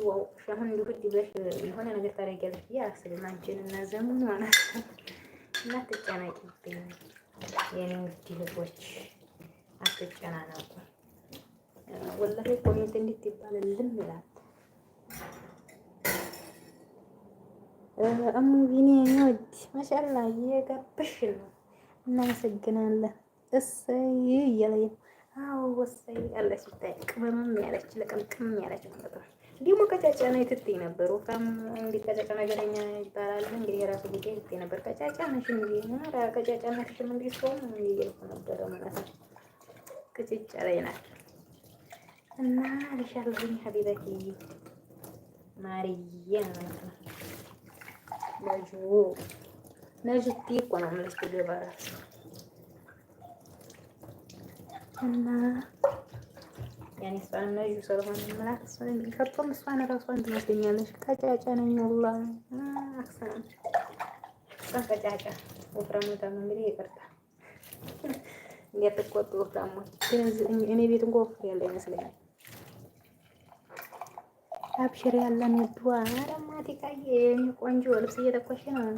አስተዋወቅሽ። አሁን እንዲሁ ብለሽ የሆነ ነገር ታደርጊያለሽ ብዬ አላስብም። አንቺን እና ዘሙን ማለት ነው። እና አትጨናቂብኝ የኔ ውድ እህቶች፣ አትጨናነቁ። ወላሂ ኮሜንት እንዴት ይባልልም ይላል። እሙ ቢኒ ወድ ማሻአላ እየገባሽ ነው። እናመሰግናለን። እሰይ እያለኝ ነው። አዎ ወሰይ አለች ስታይ ቅመምም ያለች ለቅምቅም ያለች ማለት ነው። ደግሞ ቀጫጫ ነው ትትይ ነበር። ወፍራም እንግዲህ ቀጫጫ ነገረኛ ይባላል። እንግዲህ የራሱ ጉዳይ ትትይ ነበር። ቀጫጫ ነሽ እንዴ? ኧረ ቀጫጫ ነሽ ምን ቢሆን ምን ይልኩ ነበር ማለት ነው። ቅጭጫ ላይ ናት እና ልሻለሁኝ ሀቢበቲ ማርዬ ማለት ነው። ነጁቲ እኮ ነው የምልሽ ትገባ እራሱ እና ያኔ እሷንም ነጁ ስለሆነ የምላት እሷን የሚከብቶም እሷን እራሷን ትመስለኛለሽ። ቀጫጫ ነኝ ወላሂ አክሰን እሷን ቀጫጫ ወፍራም ነው እንግዲህ ይቅርታ እንዳትቆጡ ወፍራሞች። እኔ ቤት እንኳን ወፍር ያለ ይመስለኛል። አብሽር ያለን ውድዋ አረማቲካዬ የኔ ቆንጆ ልብስ እየተኮሽ ነው።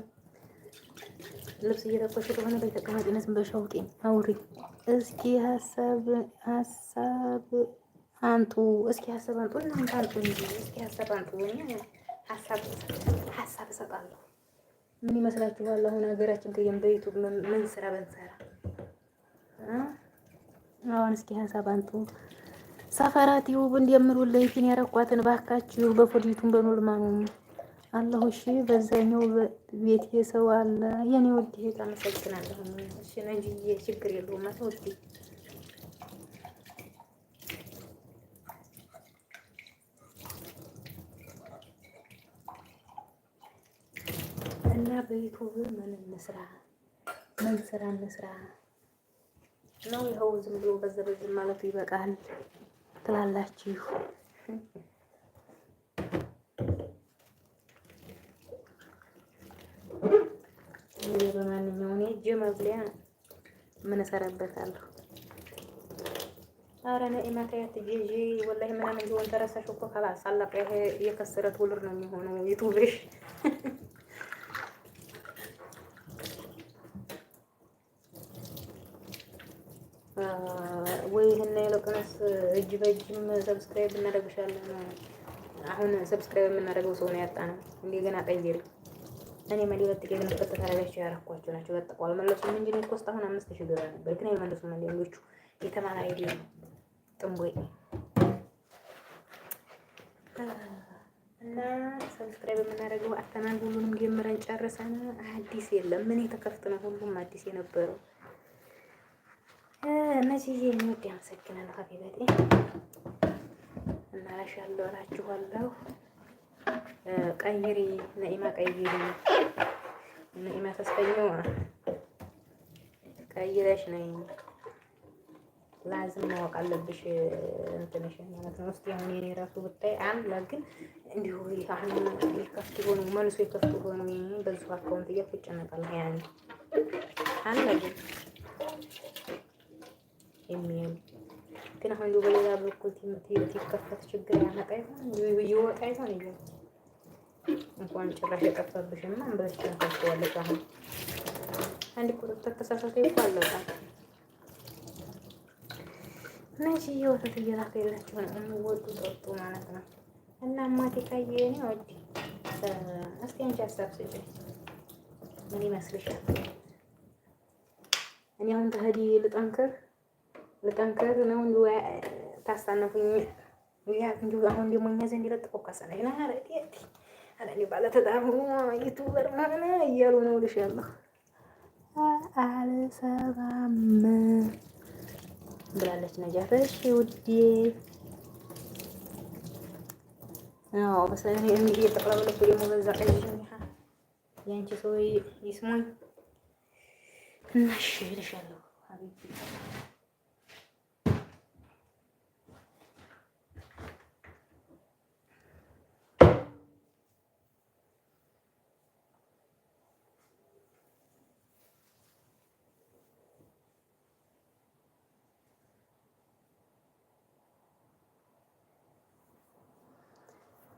ልብስ እየተኮሽ ከሆነ በተቀማጭነት በሻውጤ አውሪ እስኪ ሀሳብ አንጡ። እስኪ ሀሳብ አንጡ። እናንተ አንጡ እንጂ እስኪ ሀሳብ አንጡ። ሀሳብ እሰጣለሁ። ምን ይመስላችኋል? አሁን ሀገራችን ከየም በዩቱብ ምን ስራ በንሰራ አሁን እስኪ ሀሳብ አንጡ። ሰፈራት ይሁብ እንደምሩልኝ ፊን ያረኳትን ባካችሁ በፎዲቱን በኖርማኑ አላሁ እሺ። በዛኛው ቤት የሰው አለ የኔ ወድ ሄት አመሰግናለሁ። እሺ ነጂዬ ችግር የለውም አትወዲ እና በዩቱብ ምን እንስራ ነው? ይኸው ዝም ብሎ በዘበዝም ማለቱ ይበቃል ትላላችሁ። በማንኛውም እጅ መብሊያ ምን እሰራበታለሁ? ኧረ ነኢማ ታያት ጂጂ ወላሂ ምናምን ቢሆን ተረሳሽ እኮ ካላስ አላቀ። ይሄ የከሰረ ትውልድ ነው የሚሆነው ዩቱብሽ። ወይ ይሄን የለቀነስ እጅ በእጅም ሰብስክራይብ እናደርግሻለን። አሁን ሰብስክራይብ የምናደርገው ሰው ነው ያጣነው። እንደገና ቀይሪ። እኔ መዲበት ግን ፈተታ ታረጋችሁ ያረኳቸው ናቸው። በጠቋል አልመለሱም እንጂ ነው ኮስታ አሁን 5000 ብር ነበር ግን አይመለሱም። እንደኞቹ የተማረ አይደለም ጥንቦይ እና ሰብስክራይብ የምናደርገው አተናን ሁሉንም ጀምረን ጨርሰን አዲስ የለም። ምን የተከፍተ ነው ሁሉም አዲስ የነበረው እነዚህ የሚወድ ያመሰግናል። ሀቢበቴ እና ላሻለሁ እላችኋለሁ። ቀይሪ ነኢማ ቀይሪ ነኢማ ተስፈኛው ቀይረሽ ነኝ ላዝም ማወቅ አለብሽ እንትንሽ ማለት ነው። እስቲ አሁን የኔ ራሱ ብታይ አለ ግን እንዲሁ አሁን ይከፍቱ ሆኖ መልሶ ይከፍቱ ሆኖ በዚሁ አካውንት እያፈጨነቃለሁ ያኔ አለ ግን አሁን በሌላ በኩል ሲከፈት ችግር ያመጣ ይሆን ይወጣ ይሆን ይሆን እንኳን ጭራሽ የጠፋብሽማ አንበሽ ተንከፍቷለች። አሁን አንድ ቁጥጥር ተሳሳተ ይባላል። እነዚህ የወተት እየላከላችሁ ነው የሚወዱ ጠጡ ማለት ነው። እና ማቲካዬ ነው ወዲ እስቲ አንቺ ሀሳብ ስጪኝ። ምን ይመስልሻል? እኔ አሁን ተህዲ ልጠንክር ነው እንዴ ታሳነፉኝ? ያ እንዴ አሁን ደግሞ እኛ ዘንድ ይለጥቆ ከሰለኝ ና አረዲ አረዲ ባለ ተዳሩ ዩቲዩበር ማለት ነው እያሉ ነው ልሻለሁ። አልሰማም ብላለች ነጃት። እሺ ውዴ አዎ በሰኔ እንግዲህ የተቀበለኩ ደግሞ በዛ ቀይሽ ያንቺ ሰው ይስሙኝ እና እሺ ልሻለሁ ሀቢቢ